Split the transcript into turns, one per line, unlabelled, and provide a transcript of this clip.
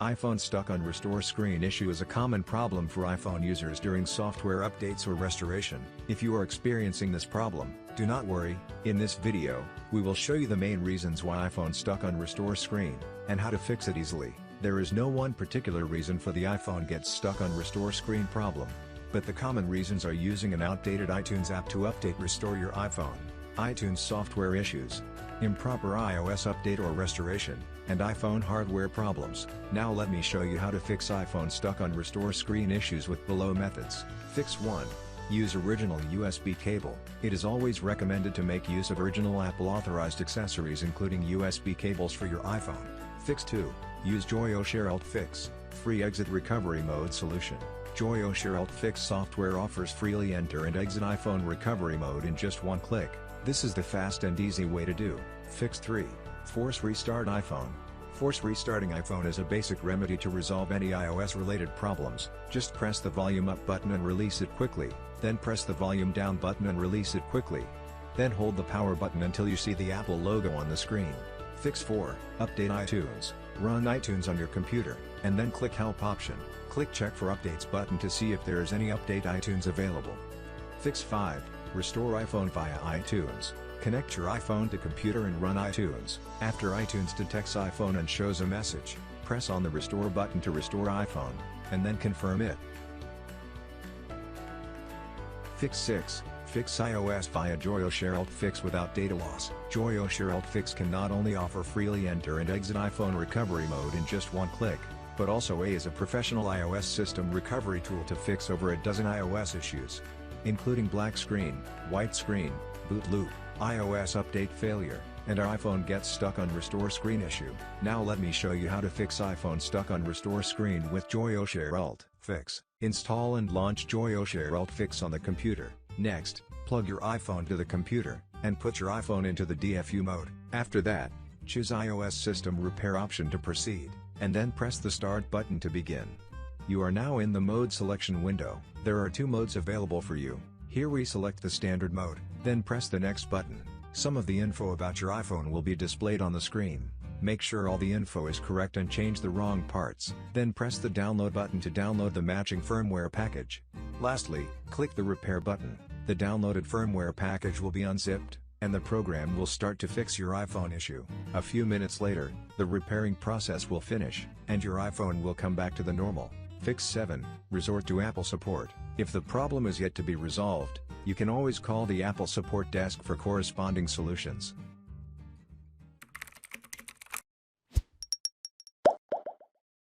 iPhone stuck on restore screen issue is a common problem for iPhone users during software updates or restoration. If you are experiencing this problem, do not worry. In this video, we will show you the main reasons why iPhone stuck on restore screen, and how to fix it easily. There is no one particular reason for the iPhone gets stuck on restore screen problem, but the common reasons are using an outdated iTunes app to restore your iPhone, iTunes software issues, improper iOS update or restoration, and iPhone hardware problems. Now let me show you how to fix iPhone stuck on restore screen issues with below methods. Fix 1. Use original USB cable. It is always recommended to make use of original Apple authorized accessories including USB cables for your iPhone. Fix 2. Use Joyoshare UltFix, free exit recovery mode solution. Joyoshare UltFix software offers freely enter and exit iPhone recovery mode in just one click. This is the fast and easy way to do. Fix 3. Force restart iPhone. Force restarting iPhone is a basic remedy to resolve any iOS-related problems. Just press the volume up button and release it quickly, then press the volume down button and release it quickly. Then hold the power button until you see the Apple logo on the screen. Fix 4. Update iTunes. Run iTunes on your computer, and then click Help option. Click Check for Updates button to see if there is any update iTunes available. Fix 5. Restore iPhone via iTunes. Connect your iPhone to computer and run iTunes. After iTunes detects iPhone and shows a message, press on the Restore button to restore iPhone, and then confirm it. Fix 6. Fix iOS via Joyoshare UltFix without data loss. Joyoshare UltFix can not only offer freely enter and exit iPhone recovery mode in just one click, but also is a professional iOS system recovery tool to fix over a dozen iOS issues, including black screen, white screen, boot loop, iOS update failure, and our iPhone gets stuck on restore screen issue. Now let me show you how to fix iPhone stuck on restore screen with Joyoshare UltFix. Install and launch Joyoshare UltFix on the computer. Next, plug your iPhone to the computer, and put your iPhone into the DFU mode. After that, choose iOS System Repair option to proceed, and then press the Start button to begin. You are now in the mode selection window. There are 2 modes available for you. Here we select the standard mode, then press the next button. Some of the info about your iPhone will be displayed on the screen. Make sure all the info is correct and change the wrong parts. Then press the download button to download the matching firmware package. Lastly, click the repair button. The downloaded firmware package will be unzipped, and the program will start to fix your iPhone issue. A few minutes later, the repairing process will finish, and your iPhone will come back to the normal. Fix 7. Resort to Apple support. If the problem is yet to be resolved, you can always call the Apple support desk for corresponding solutions.